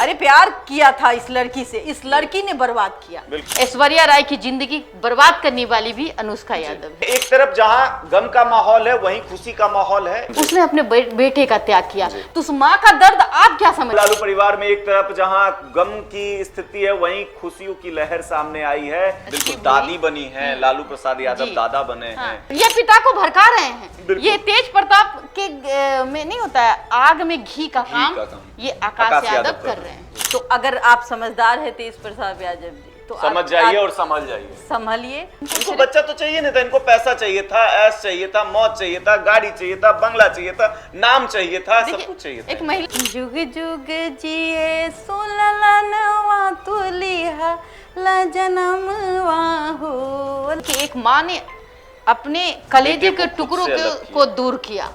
अरे प्यार किया था इस लड़की से, इस लड़की ने बर्बाद किया। ऐश्वर्या राय की जिंदगी बर्बाद करने वाली भी अनुष्का यादव है। एक तरफ जहां गम का माहौल है वहीं खुशी का माहौल है। उसने अपने बेटे का त्याग किया, तो उस माँ का दर्द आप क्या समझ। लालू परिवार में एक तरफ जहां गम की स्थिति है वहीं खुशियों की लहर सामने आई है। बिल्कुल दादी बनी है, लालू प्रसाद यादव दादा बने हैं। ये पिता को भड़का रहे हैं। ये तेज प्रताप के में नहीं होता है, आग में घी का काम ये आकाश यादव कर रहे हैं। तो अगर आप समझदार है तेज प्रताप यादव जी तो समझ जाइए और संभल जाइए, संभलिए। इनको बच्चा तो चाहिए नहीं था, इनको पैसा चाहिए था, ऐश चाहिए था, मौत चाहिए था, गाड़ी चाहिए था, बंगला चाहिए था, नाम चाहिए था, सब कुछ चाहिए था। एक महिला जुग जुग जिए सोलनवा तुलिहा ला जनमवा हो। कि एक माँ ने अपने कलेजे के टुकड़ों को दूर किया।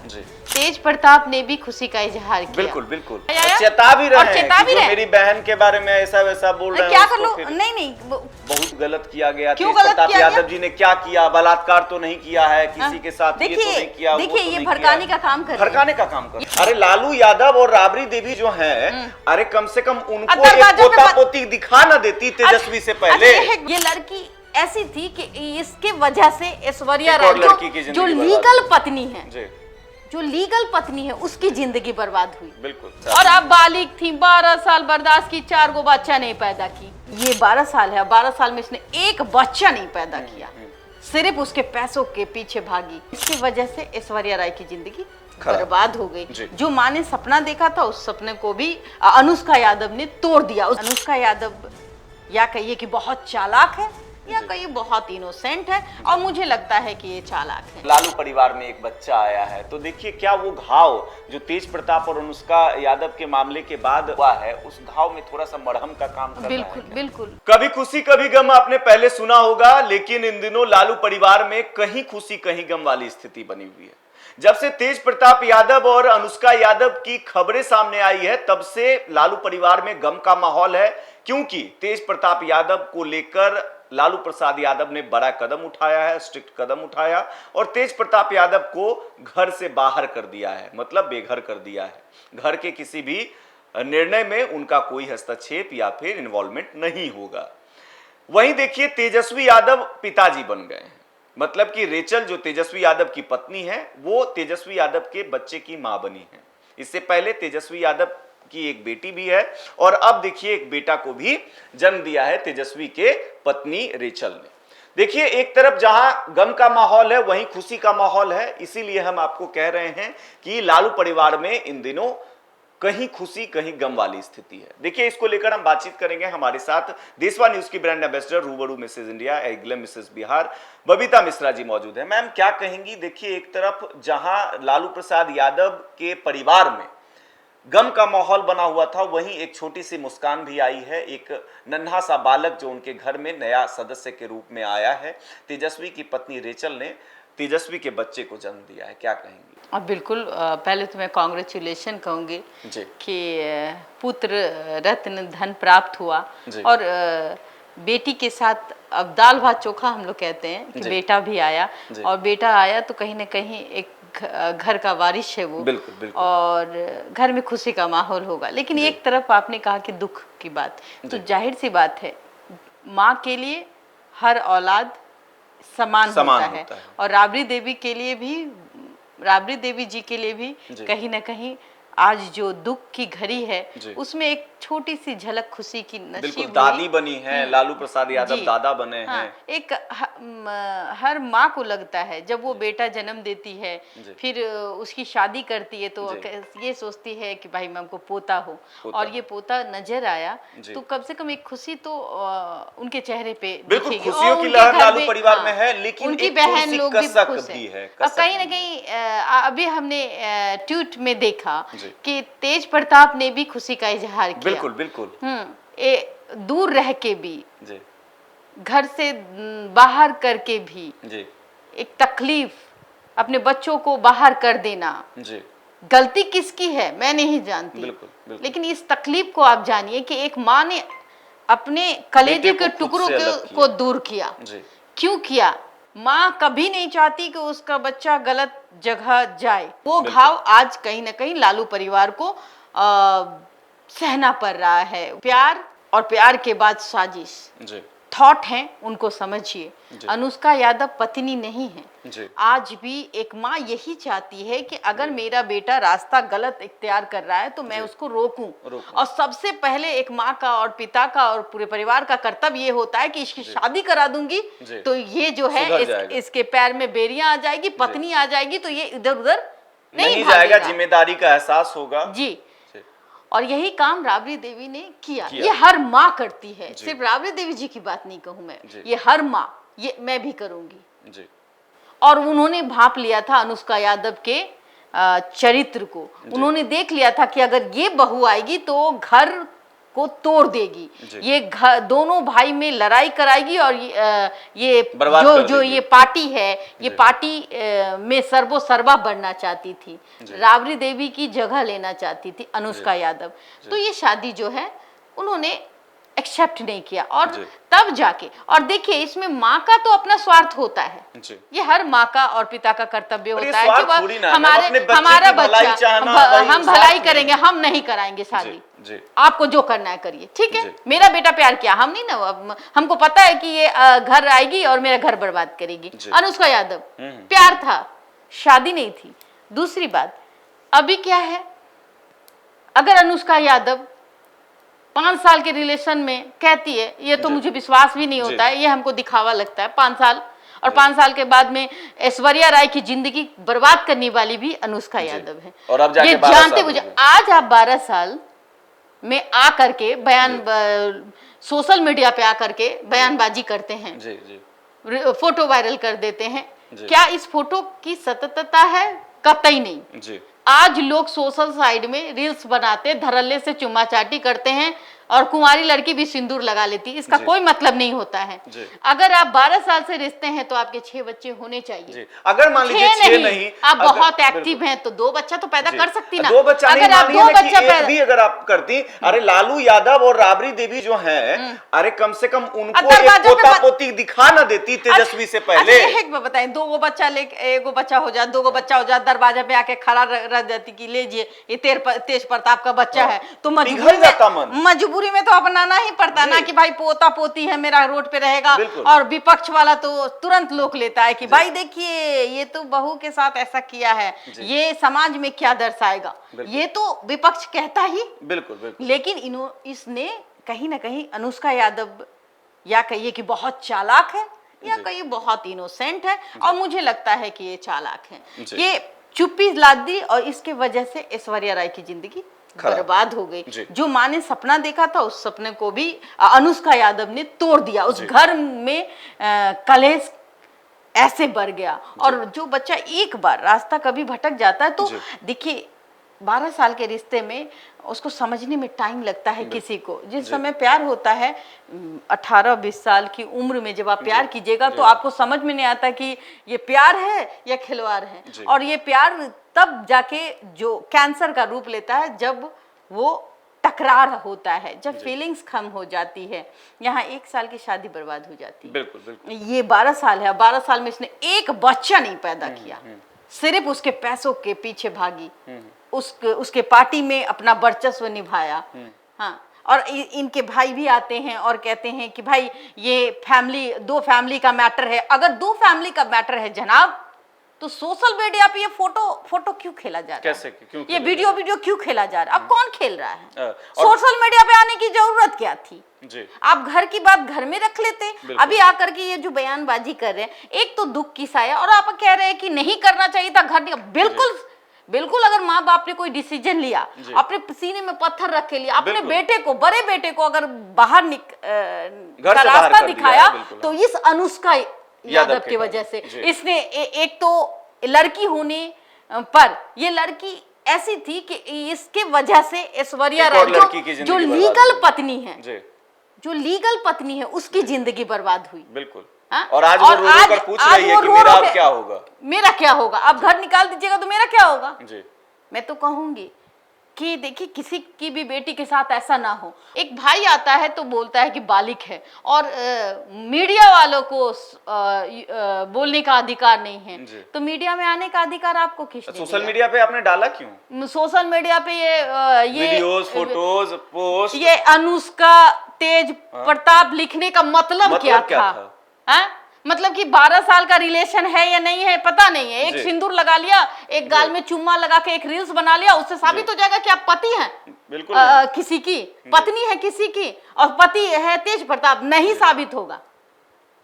तेज प्रताप ने भी खुशी का इजहार किया। बिल्कुल बिल्कुल, चेता भी रहे हैं कि मेरी बहन के बारे में ऐसा वैसा बोल रहे हैं। क्या कर लो, नहीं बहुत गलत किया गया। क्यों तेज गलत प्रताप किया यादव जी ने क्या किया? बलात्कार तो नहीं किया है किसी के साथ, ये तो नहीं किया। देखिए ये भड़काने का काम कर, भड़काने का काम कर। अरे लालू यादव और राबड़ी देवी जो हैं, अरे कम से कम उनको एक पोता पोती दिखा ना देती तेजस्वी से पहले। ये लड़की ऐसी थी कि इसके वजह से ऐश्वर्या राय जो लीगल पत्नी है, जो लीगल पत्नी है, उसकी जिंदगी बर्बाद हुई। बिल्कुल। और अब बालिग थी, 12 साल बर्दाश्त की, 4 गो बच्चा नहीं पैदा की। ये 12 साल है, 12 साल में इसने एक बच्चा नहीं पैदा किया, सिर्फ उसके पैसों के पीछे भागी। इसकी वजह से ऐश्वर्या राय की जिंदगी बर्बाद हो गई। जो माँ ने सपना देखा था उस सपने को भी अनुष्का यादव ने तोड़ दिया। अनुष्का यादव या कहिए कि बहुत चालाक है या कहीं बहुत इनोसेंट है, और मुझे लगता है कि ये चालाक है। लालू परिवार में एक बच्चा आया है, तो देखिए क्या वो घाव जो तेज प्रताप और अनुष्का यादव के मामले के बाद हुआ है, उस घाव में थोड़ा सा मरहम का काम कर रहा है। बिल्कुल बिल्कुल। कभी खुशी कभी गम आपने पहले सुना होगा, लेकिन इन दिनों लालू परिवार में कहीं खुशी कहीं गम वाली स्थिति बनी हुई है। जब से तेज प्रताप यादव और अनुष्का यादव की खबरें सामने आई है, तब से लालू परिवार में गम का माहौल है, क्योंकि तेज प्रताप यादव को लेकर लालू प्रसाद यादव ने बड़ा कदम उठाया है, स्ट्रिक्ट कदम उठाया, और तेज प्रताप यादव को घर से बाहर कर दिया है, मतलब बेघर कर दिया है। घर के किसी भी निर्णय में उनका कोई हस्तक्षेप या फिर इन्वॉल्वमेंट नहीं होगा। वहीं देखिए तेजस्वी यादव पिताजी बन गए हैं, मतलब कि रेचल जो तेजस्वी यादव की पत्नी है, वो तेजस्वी यादव के बच्चे की मां बनी है। इससे पहले तेजस्वी यादव की एक बेटी भी है, और अब देखिए एक बेटा को भी जन्म दिया है तेजस्वी के पत्नी रेचल ने। देखिए एक तरफ जहां गम का माहौल है वहीं खुशी का माहौल है, इसीलिए हम आपको कह रहे हैं कि लालू परिवार में इन दिनों कहीं खुशी कहीं गम वाली स्थिति है। देखिए इसको लेकर हम बातचीत करेंगे। हमारे साथ देशवा न्यूज की ब्रांड एम्बेसडर रूबरू मिसेज इंडिया एग्लम मिसेज बिहार बबीता मिश्रा जी मौजूद है। मैम क्या कहेंगी? देखिए एक तरफ जहां लालू प्रसाद यादव के परिवार में गम का माहौल बना हुआ था, वहीं एक छोटी सी मुस्कान भी आई है। एक नन्हा सा बालक जो उनके घर में नया सदस्य के रूप में आया है। तेजस्वी की पत्नी रेचल ने तेजस्वी के बच्चे को जन्म दिया है, क्या कहेंगी? अब बिल्कुल पहले तो मैं कांग्रेचुलेशन कहूँगी कि पुत्र रत्न धन प्राप्त हुआ, और बेटी के साथ अब दाल भात चोखा हम लोग कहते हैं कि बेटा भी आया, और बेटा आया तो कहीं ना कहीं एक घर का वारिश है वो। बिल्कुल, बिल्कुल। और घर में खुशी का माहौल होगा। लेकिन एक तरफ आपने कहा कि दुख की बात, तो जाहिर सी बात है माँ के लिए हर औलाद समान होता है, और राबड़ी देवी के लिए भी, राबड़ी देवी जी के लिए भी कहीं ना कहीं आज जो दुख की घड़ी है उसमें एक छोटी सी झलक खुशी की नसीब दादी बनी है, लालू प्रसाद यादव दादा बने हैं। एक हर माँ को लगता है जब वो बेटा जन्म देती है, फिर उसकी शादी करती है, तो ये सोचती है कि भाई मैं हमको पोता हो, और ये पोता नजर आया तो कम से कम एक खुशी तो उनके चेहरे पे बिल्कुल खुशियों की लहर लालू परिवार में है, लेकिन उनकी बहन लोग भी खुश है। अब कहीं ना कहीं अभी हमने ट्वीट में देखा कि तेज प्रताप ने भी खुशी का इजहार किया। बिल्कुल बिल्कुल। दूर रह के भी, घर से बाहर करके भी, एक तकलीफ, अपने बच्चों को बाहर कर देना, गलती किसकी है मैं नहीं जानती। बिल्कुल। लेकिन इस तकलीफ को आप जानिए कि एक माँ ने अपने कलेजे के टुकड़ों को दूर किया। क्यों किया? माँ कभी नहीं चाहती कि उसका बच्चा गलत जगह जाए। वो घाव आज कहीं ना कहीं लालू परिवार को सहना पड़ रहा है। प्यार और प्यार के बाद साजिश जी थॉट हैं, उनको समझिए। अनुष्का यादव पत्नी नहीं है। आज भी एक माँ यही चाहती है कि अगर मेरा बेटा रास्ता गलत इख्तियार कर रहा है तो मैं उसको रोकूं। और सबसे पहले एक माँ का और पिता का और पूरे परिवार का कर्तव्य ये होता है कि इसकी शादी करा दूंगी तो ये जो है इसके पैर में बेरियां आ जाएगी, पत्नी आ जाएगी तो ये इधर उधर नहीं जाएगा, जिम्मेदारी का एहसास होगा जी। और यही काम राबड़ी देवी ने किया। ये हर माँ करती है, सिर्फ राबड़ी देवी जी की बात नहीं कहूँ मैं, ये हर माँ, ये मैं भी करूंगी जी। और उन्होंने भांप लिया था अनुष्का यादव के चरित्र को। उन्होंने देख लिया था कि अगर ये बहू आएगी तो घर को तोड़ देगी, ये दोनों भाई में लड़ाई कराएगी और ये जो ये पार्टी है ये पार्टी में सर्वो सर्वा बनना चाहती थी, राबड़ी देवी की जगह लेना चाहती थी अनुष्का यादव। तो ये शादी जो है उन्होंने एक्सेप्ट नहीं किया और तब जाके, और देखिए इसमें माँ का तो अपना स्वार्थ होता है, ये हर माँ का और पिता का कर्तव्य होता है कि हमारा बच्चा हम भलाई करेंगे, हम नहीं कराएंगे शादी, आपको जो करना है करिए, ठीक है। मेरा बेटा प्यार किया, हम नहीं ना, हमको पता है कि ये घर आएगी और मेरा घर बर्बाद करेगी। अनुष्का यादव प्यार था, शादी नहीं थी। दूसरी बात, अभी क्या है, अगर अनुष्का यादव 5 साल के रिलेशन में कहती है, ये तो मुझे विश्वास भी नहीं होता है, ये हमको दिखावा लगता है, 5 साल, और 5 साल के बाद में ऐश्वर्या राय की जिंदगी बर्बाद करने वाली भी अनुष्का यादव है। और अब जाके ये जानते मुझे, आज आप 12 साल में आ करके बयान सोशल मीडिया पे आकर के बयानबाजी करते हैं, फोटो वायरल कर देते हैं, क्या इस फोटो की सत्यता है? कतई नहीं। आज लोग सोशल साइड में रील्स बनाते, धड़ल्ले से चुम्मा चाटी करते हैं और कुंवारी लड़की भी सिंदूर लगा लेती है, इसका कोई मतलब नहीं होता है। अगर आप 12 साल से रिश्ते हैं तो आपके 6 बच्चे होने चाहिए। अगर मान लीजिए 6 नहीं, आप बहुत एक्टिव हैं तो 2 बच्चा तो पैदा कर सकती ना। 2 बच्चा अगर आप 2 बच्चा पैदा भी अगर आप करती, अरे लालू यादव और राबड़ी देवी जो हैं, अरे कम से कम उनको एक पोता पोती दिखा ना देती तेजस्वी से पहले। बताएं, 2 बच्चा लेके 1 बच्चा हो जाए, 2 बच्चा हो जाए, दरवाजे पे आके खड़ा रह जाती कि लीजिए ये तेज प्रताप का बच्चा है, तो मजबूरी में तो अपनाना ही पड़ता ना कि भाई पोता पोती है मेरा रोड पे रहेगा। और विपक्ष वाला तो तुरंत लोक लेता है कि भाई देखिए ये तो बहू के साथ ऐसा किया है, ये समाज में क्या दर्शाएगा, ये तो विपक्ष कहता ही। बिल्कुल। लेकिन इसने कहीं ना कहीं अनुष्का यादव या कहिए कि बहुत चालाक है या कहिए बहुत इनोसेंट है, और मुझे लगता है कि ये चालाक है, ये चुप्पी लाद दी और इसके वजह से ऐश्वर्या राय की जिंदगी बर्बाद हो गई। जो माँ ने सपना देखा था उस सपने को भी अनुष्का यादव ने तोड़ दिया। उस घर में कलेश ऐसे बढ़ गया, और जो बच्चा एक बार रास्ता कभी भटक जाता है तो देखिए 12 साल के रिश्ते में उसको समझने में टाइम लगता है किसी को। जिस समय प्यार होता है 18-20 साल की उम्र में जब आप प्यार कीजिएगा तो आपको समझ में नहीं आता कि ये प्यार है या खिलवाड़ है, और ये प्यार तब जाके जो कैंसर का रूप लेता है जब वो टकरार होता है, जब फीलिंग्स कम हो जाती है। यहाँ 1 साल की शादी बर्बाद हो जाती है। बिल्कुल। ये 12 साल है, 12 साल में इसने एक बच्चा नहीं पैदा किया, सिर्फ उसके पैसों के पीछे भागी, उसके पार्टी में अपना वर्चस्व निभाया। हाँ, और इनके भाई भी आते हैं और कहते हैं कि भाई ये फैमिली 2 फैमिली का मैटर है। अगर 2 फैमिली का मैटर है जनाब, तो सोशल मीडिया पे ये फोटो क्यों खेला जा रहा है? कैसे क्यों? ये वीडियो क्यों खेला जा रहा है? अब कौन खेल रहा है? सोशल मीडिया पे आने की जरूरत क्या थी? आप घर की बात घर में रख लेते। अभी आकर के ये जो बयानबाजी कर रहे हैं, एक तो दुख की साया, और आप कह रहे हैं कि नहीं करना चाहिए था घर। बिल्कुल अगर माँ बाप ने कोई डिसीजन लिया, अपने सीने में पत्थर रख के लिया, अपने बेटे को, बड़े बेटे को अगर बाहर का रास्ता दिखाया तो इस अनुष्का यादव की वजह से। इसने एक तो लड़की होने पर, ये लड़की ऐसी थी कि इसके वजह से ऐश्वर्या राय जो लीगल पत्नी है, जो लीगल पत्नी है, उसकी जिंदगी बर्बाद हुई। बिल्कुल। और आज वो रो कर पूछ रही है कि मेरा अब क्या होगा? मेरा क्या होगा? आप घर निकाल दीजिएगा तो मेरा क्या होगा? मैं तो कहूंगी कि देखिए किसी की भी बेटी के साथ ऐसा ना हो। एक भाई आता है तो बोलता है कि बालिक है, और मीडिया वालों को बोलने का अधिकार नहीं है, तो मीडिया में आने का अधिकार आपको किसने दिया? सोशल मीडिया पे आपने डाला क्यों? सोशल मीडिया पे ये वीडियोस, फोटोज, पोस्ट, ये अनुष्का तेज प्रताप लिखने का मतलब क्या था? हाँ? मतलब कि 12 साल का रिलेशन है या नहीं है पता नहीं है, एक सिंदूर लगा लिया, एक गाल में चुम्मा लगा के एक रील्स बना लिया, उससे साबित हो जाएगा कि आप पति हैं बिल्कुल किसी की, पत्नी है किसी की, और पति है तेज प्रताप? नहीं साबित होगा,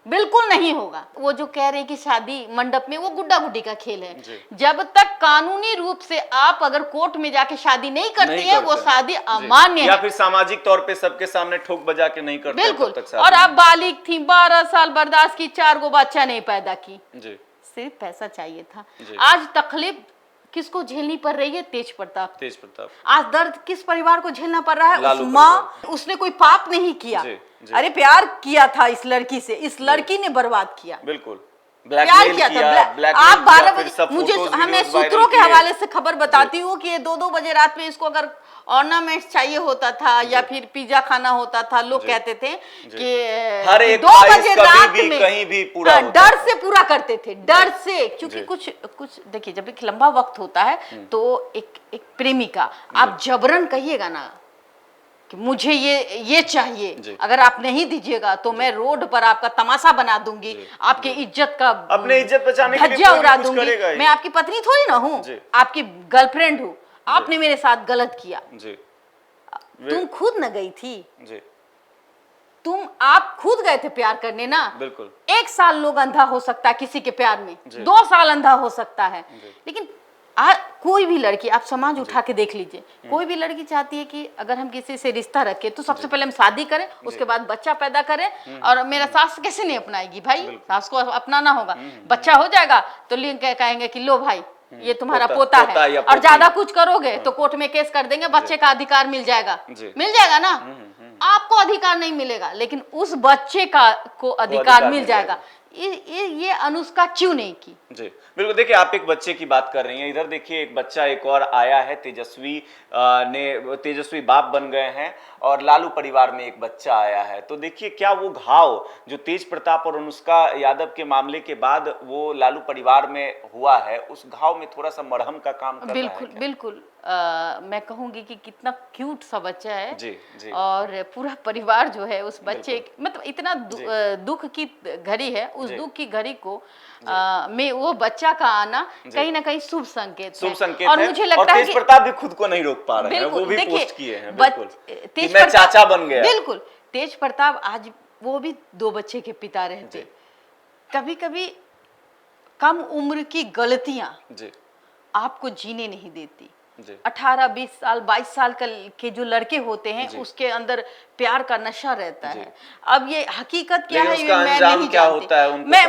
बिल्कुल नहीं होगा। वो जो कह रहे कि शादी मंडप में, वो गुड्डा गुड्डी का खेल है। जब तक कानूनी रूप से आप अगर कोर्ट में जाके शादी नहीं करती है, वो शादी अमान्य है, या फिर सामाजिक तौर पे सबके सामने ठोक बजा के नहीं करते। बिल्कुल। और आप बालिग थी, 12 साल बर्दाश्त की, 4 गो बच्चा नहीं पैदा की, सिर्फ पैसा चाहिए था। आज तकलीफ किसको झेलनी पड़ रही है? तेज प्रताप। आज दर्द किस परिवार को झेलना पड़ रहा है? उस माँ, उसने कोई पाप नहीं किया, अरे प्यार किया था इस लड़की से, इस लड़की ने बर्बाद किया, बिल्कुल प्यार किया था। आप 12 बजे, मुझे हमें सूत्रों के हवाले से खबर बताती हूँ कि ये 2-2 बजे रात में इसको अगर ऑर्नामेंट्स चाहिए होता था या फिर पिज्जा खाना होता था, लोग कहते थे कि हर एक 2 बजे रात में कहीं भी पूरा डर से पूरा करते थे, डर से। क्योंकि कुछ देखिए, जब एक लंबा वक्त होता है तो एक प्रेमिका, आप जबरन कहिएगा ना कि मुझे ये चाहिए, अगर आप नहीं दीजिएगा तो मैं रोड पर आपका तमाशा बना दूंगी, आपके इज्जत का, अपने इज्जत बचाने के लिए धज्जियां उड़ा दूंगी। मैं आपकी पत्नी थोड़ी ना हूँ, आपकी गर्लफ्रेंड हूँ, आपने मेरे साथ गलत किया, तुम खुद न गई थी, आप खुद गए थे प्यार करने ना। बिल्कुल। 1 साल लोग अंधा हो सकता है किसी के प्यार में, 2 साल अंधा हो सकता है, लेकिन कोई भी लड़की, आप समाज उठा के देख लीजिए, कोई भी लड़की चाहती है कि अगर हम किसी से रिश्ता रखें तो सबसे पहले हम शादी करें, उसके बाद बच्चा पैदा करें। और मेरा सास कैसे नहीं अपनाएगी भाई? सास को अपनाना होगा, बच्चा हो जाएगा तो कहेंगे कि लो भाई ये तुम्हारा पोता है, और ज्यादा कुछ करोगे तो कोर्ट में केस कर देंगे, बच्चे का अधिकार मिल जाएगा ना। आपको अधिकार नहीं मिलेगा, लेकिन उस बच्चे को अधिकार मिल जाएगा। ये अनुष्का क्यों नहीं की? जी बिल्कुल। देखिए, आप एक बच्चे की बात कर रही हैं, इधर देखिए एक बच्चा एक और आया है, तेजस्वी बाप बन गए हैं, और लालू परिवार में एक बच्चा आया है। तो देखिए क्या वो घाव जो तेज प्रताप और अनुष्का यादव के मामले के बाद वो लालू परिवार में हुआ है, उस घाव में थोड़ा सा मरहम का काम कर रहा है? बिल्कुल। मैं कहूंगी कि कितना क्यूट सा बच्चा है। जी। और पूरा परिवार जो है उस बच्चे, मतलब इतना दुख की घड़ी है, उस दुख की घड़ी को में वो बच्चा का आना कहीं ना कहीं शुभ संकेत है। और मुझे लगता है तेज प्रताप भी खुद को नहीं रोक पा रहे हैं, वो भी पोस्ट किए हैं कि मैं चाचा बन गया। बिल्कुल। तेज प्रताप आज वो भी 2 बच्चे के पिता रहते। कभी कभी कम उम्र की गलतियां आपको जीने नहीं देती। 18, 20 साल, 22 साल के जो लड़के होते हैं, उसके अंदर प्यार का नशा रहता है। अब ये हकीकत क्या है ये मैं नहीं जानती,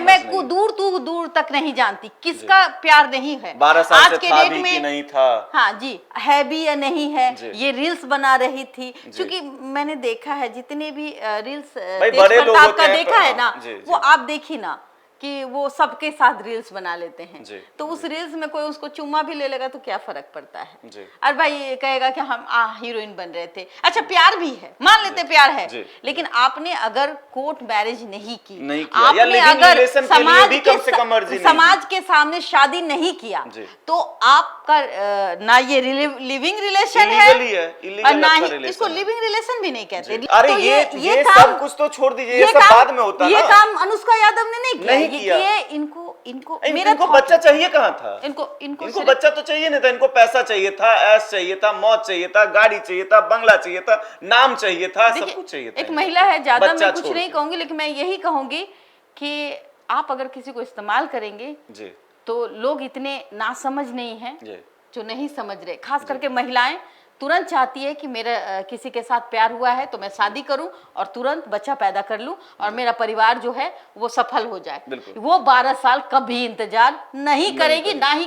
मैं दूर तक नहीं जानती किसका प्यार नहीं है। 12 साल आज से के था डेट भी में कि नहीं था। हाँ जी, है भी या नहीं है, ये रील्स बना रही थी। क्योंकि मैंने देखा है जितने भी रील्स तेज प्रताप का देखा है ना, वो आप देखी ना कि वो सबके साथ रील्स बना लेते हैं। तो उस रील्स में कोई उसको चुम्मा भी ले लेगा तो क्या फर्क पड़ता है? और भाई ये कहेगा कि हम हीरोइन बन रहे थे। अच्छा, प्यार भी है, मान लेते प्यार है, लेकिन आपने अगर कोर्ट मैरिज नहीं की, आपने अगर समाज के सामने शादी नहीं किया, तो आपका ना ये लिविंग रिलेशन है, ना ही इसको लिविंग रिलेशन भी नहीं कहते। अरे ये सब कुछ तो छोड़ दीजिए, ये सब बाद में होता है। ये काम अनुष्का यादव ने नहीं किया। ये इनको बच्चा चाहिए कहाँ था? इनको बच्चा तो चाहिए नहीं था, इनको पैसा चाहिए था, ऐश चाहिए था, मौत चाहिए था, गाड़ी चाहिए था, बंगला चाहिए था, नाम चाहिए था, सब कुछ चाहिए था। एक महिला है, ज्यादा मैं कुछ नहीं कहूंगी, लेकिन मैं यही कहूंगी कि आप अगर किसी को इस्तेमाल करेंगे तो लोग इतने नासमझ नहीं हैं जो नहीं समझ रहे। खास करके महिलाएं तुरंत चाहती है कि मेरा किसी के साथ प्यार हुआ है तो मैं शादी करूं और तुरंत बच्चा पैदा कर लूं और मेरा परिवार जो है वो सफल हो जाए। वो 12 साल कभी इंतजार नहीं करेगी, ना ही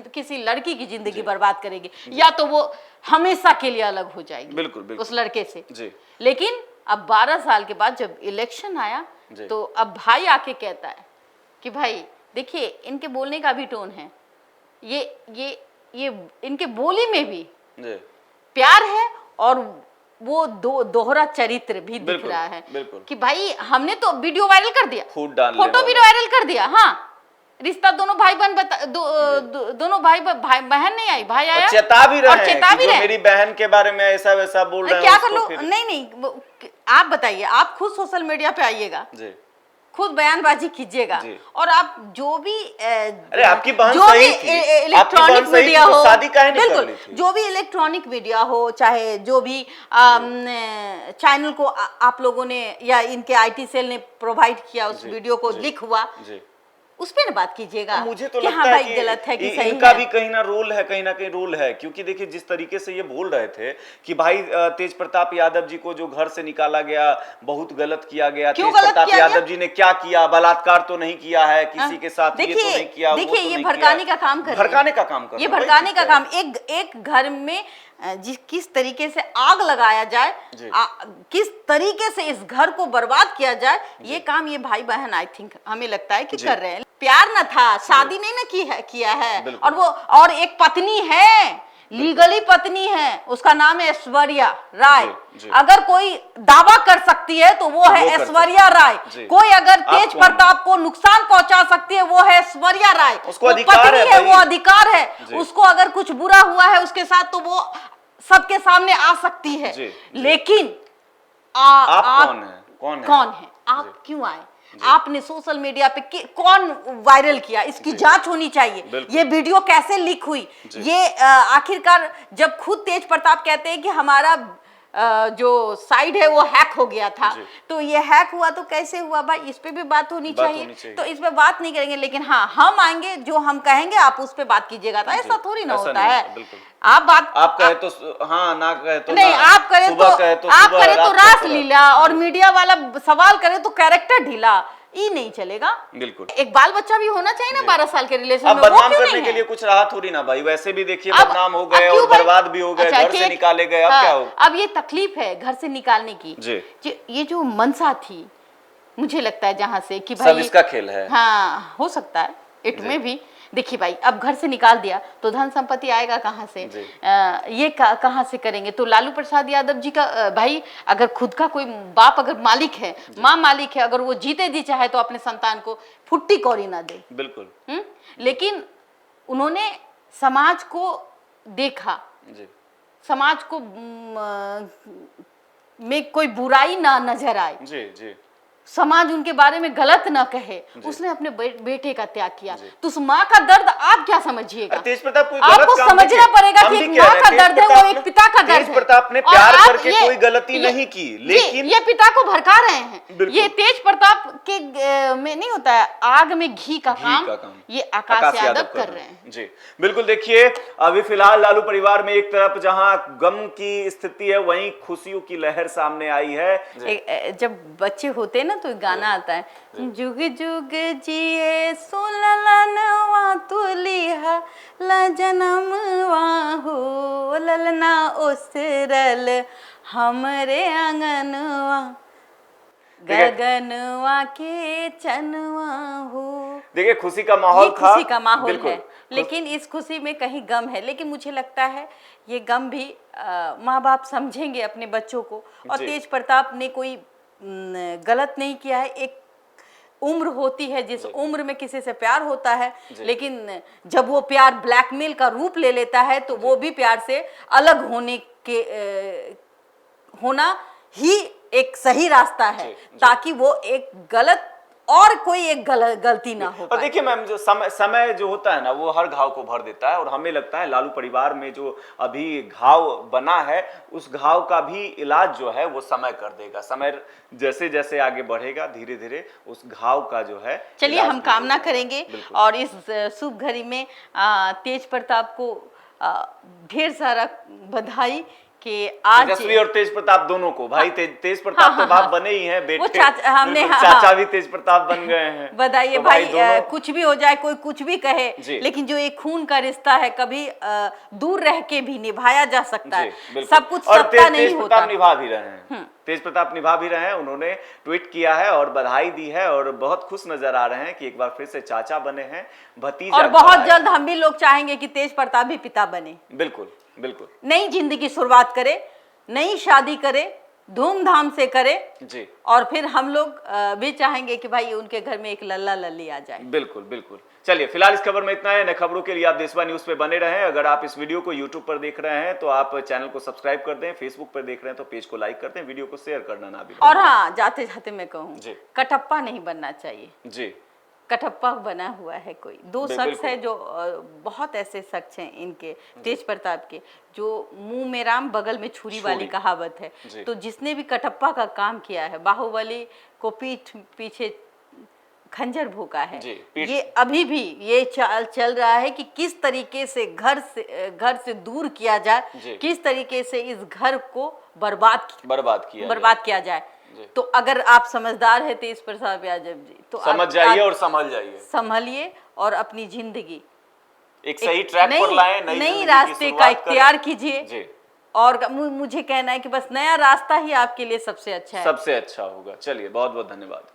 किसी लड़की की जिंदगी बर्बाद करेगी, या तो वो हमेशा के लिए अलग हो जाएगी बिल्कुल उस लड़के से। लेकिन अब 12 साल के बाद जब इलेक्शन आया तो अब भाई आके कहता है कि भाई देखिए, इनके बोलने का भी टोन है, ये इनके बोली में भी प्यार है और वो दोहरा चरित्र भी दिख रहा है कि भाई हमने तो वीडियो वायरल कर दिया, फोटो भी वायरल कर दिया, हाँ रिश्ता दोनों भाई बहन दोनों भाई बहन नहीं आई, भाई आया चेता भी रहे, और चेता भी रहे मेरी बहन के बारे में ऐसा वैसा बोल रहे हैं, क्या कर लो। नहीं आप बताइए, आप खुद सोशल मीडिया पे आइएगा, खुद बयानबाजी कीजिएगा और आप जो भी अरे आपकी बहन जो सही भी इलेक्ट्रॉनिक मीडिया हो, शादी काहे नहीं बिल्कुल कर ली थी? जो भी इलेक्ट्रॉनिक मीडिया हो, चाहे जो भी चैनल को आप लोगों ने या इनके आईटी सेल ने प्रोवाइड किया उस वीडियो को लीक हुआ, उस पे ना बात कीजिएगा। मुझे तो कि लगता हाँ है भाई कि गलत है कि सही इनका है। भी कहीं ना रोल है, कहीं ना कहीं रोल है, क्योंकि देखिए जिस तरीके से ये बोल रहे थे कि भाई तेज प्रताप यादव जी को जो घर से निकाला गया बहुत गलत किया गया, तेज प्रताप यादव जी ने क्या किया, बलात्कार तो नहीं किया है किसी के साथ, ये तो नहीं किया, देखिए ये भड़काने का काम कर रहे हैं, भड़काने का काम कर, ये भड़काने का काम, एक घर में किस तरीके से आग लगाया जाए, किस तरीके से इस घर को बर्बाद किया जाए, ये काम ये भाई बहन आई थिंक हमें लगता है कि कर रहे हैं। प्यार न था, शादी नहीं ना किया है और वो और एक पत्नी है, लीगली पत्नी है, उसका नाम है ऐश्वर्या राय। अगर कोई दावा कर सकती है तो वो है ऐश्वर्या राय। कोई अगर तेज प्रताप को नुकसान पहुंचा सकती है वो है ऐश्वर्या राय, उसको पत्नी है, वो अधिकार है, उसको अगर कुछ बुरा हुआ है उसके साथ तो वो सबके सामने आ सकती है। लेकिन आप कौन है? आप क्यों आए? आपने सोशल मीडिया पे कौन वायरल किया, इसकी जांच होनी चाहिए। ये वीडियो कैसे लीक हुई, ये आखिरकार जब खुद तेज प्रताप कहते हैं कि हमारा जो साइड है वो हैक हो गया था, तो ये हैक हुआ तो कैसे हुआ भाई, इस पे भी बात होनी चाहिए। तो इस पे बात नहीं करेंगे, लेकिन हाँ हम आएंगे, जो हम कहेंगे आप उस पे बात कीजिएगा। तो ऐसा थोड़ी ना होता है, आप कहे तो हाँ, ना कहे तो नहीं, आप करें तो रास लीला और मीडिया वाला सवाल करे तो कैरेक्टर ढीला, ये नहीं चलेगा। बिल्कुल एक बाल बच्चा भी होना चाहिए ना 12 साल के रिलेशन में, बदनाम करने के लिए कुछ रहा थोड़ी ना भाई, वैसे भी देखिए बदनाम हो गए और बर्बाद भी हो गए, घर से निकाले गए, अब क्या हो? अब ये तकलीफ है घर से निकालने की, ये जो मनसा थी, मुझे लगता है जहां से कि भाई सब इसका खेल है, हाँ हो सकता है इट में भी। देखिए भाई अब घर से निकाल दिया तो धन संपत्ति आएगा कहाँ से, ये कहाँ से करेंगे? तो लालू प्रसाद यादव जी का भाई अगर खुद का कोई बाप अगर मालिक है, माँ मालिक है, अगर वो जीते दी चाहे तो अपने संतान को फुट्टी कौड़ी ना दे, बिल्कुल। लेकिन उन्होंने समाज को देखा, समाज को में कोई बुराई ना नजर आए, समाज उनके बारे में गलत ना कहे, उसने अपने बेटे का त्याग किया। तो उस माँ का दर्द आप क्या समझिएगा? तेज प्रताप आपको समझना पड़ेगा कि एक माँ का दर्द है, वो एक पिता का दर्द है। तेज प्रताप ने प्यार करके कोई गलती नहीं की, लेकिन ये पिता को भड़का रहे हैं। ये तेज प्रताप के में नहीं होता है, आग में घी का काम ये आकाश यादव कर रहे हैं। जी बिल्कुल। देखिए अभी फिलहाल लालू परिवार में एक तरफ जहां गम की स्थिति है, वहीं खुशियों की लहर सामने आई है। जब बच्चे होते हैं ना तो गाना आता है, जुग जुग जिए सोललनवा तुलिहा ला जनमवा हो ललना ओसरल हमरे आंगनवा गगनवा के चनवा हो। देखिए खुशी का माहौल था, खुशी का माहौल है, लेकिन इस खुशी में कहीं गम है। लेकिन मुझे लगता है ये गम भी माँ बाप समझेंगे अपने बच्चों को। और तेज प्रताप ने कोई गलत नहीं किया है। एक उम्र होती है जिस उम्र में किसी से प्यार होता है, लेकिन जब वो प्यार ब्लैकमेल का रूप ले लेता है तो वो भी प्यार से अलग होने के होना ही एक सही रास्ता है, ताकि वो एक गलत और कोई एक गलती ना हो। और देखिए मैम, जो समय जो होता है ना वो हर घाव को भर देता है, और हमें लगता है लालू परिवार में जो अभी घाव बना है उस घाव का भी इलाज जो है वो समय कर देगा। समय जैसे जैसे आगे बढ़ेगा धीरे धीरे उस घाव का जो है, चलिए हम कामना करेंगे। और इस शुभ घड़ी में तेज प्रताप को ढेर सारा बधाई कि आज तेजस्वी और तेज प्रताप दोनों को, भाई तेज प्रताप तो बाप बने ही हैं, बेटे हमने चाचा भी तेज प्रताप बन गए हैं। बधाई तो भाई कुछ भी हो जाए, कोई कुछ भी कहे, लेकिन जो एक खून का रिश्ता है कभी दूर रह के भी निभाया जा सकता है। सब कुछ सत्ता नहीं होता। निभा भी रहे हैं, तेज प्रताप निभा भी रहे हैं। उन्होंने ट्वीट किया है और बधाई दी है और बहुत खुश नजर आ रहे हैं कि एक बार फिर से चाचा बने हैं, भतीजा। और बहुत जल्द हम भी लोग चाहेंगे कि तेज प्रताप भी पिता बने। बिल्कुल। बिल्कुल। नई जिंदगी शुरुआत करे, नई शादी करे, धूमधाम से करे जी। और फिर हम लोग भी चाहेंगे कि भाई उनके घर में एक लल्ला लल्ली आ जाए। बिल्कुल बिल्कुल। चलिए फिलहाल इस खबर में इतना है। नई खबरों के लिए आप देशवा न्यूज पे बने रहें। अगर आप इस वीडियो को यूट्यूब पर देख रहे हैं तो आप चैनल को सब्सक्राइब कर दें, फेसबुक पर देख रहे हैं तो पेज को लाइक कर दें, वीडियो को शेयर करना ना भी भूलें। और हाँ, जाते जाते मैं कहूँ, जी। कटप्पा नहीं बनना चाहिए। जी। कटप्पा बना हुआ है कोई, दो शख्स है जो बहुत ऐसे शख्स हैं इनके तेज प्रताप के, जो मुंह में राम बगल में छुरी वाली कहावत है। तो जिसने भी कटप्पा का काम किया है, बाहुबली को पीठ पीछे खंजर भोंका है, ये अभी भी ये चाल चल रहा है कि किस तरीके से घर से दूर किया जाए, किस तरीके से इस घर को बर्बाद किया जाए। तो अगर आप समझदार है तेज प्रताप यादव जी, तो समझ जाइए और संभलिए और अपनी जिंदगी एक सही ट्रैक पर लाएं, नई रास्ते का इख्तियार कीजिए। और मुझे कहना है कि बस नया रास्ता ही आपके लिए सबसे अच्छा है, सबसे अच्छा होगा। चलिए बहुत बहुत धन्यवाद।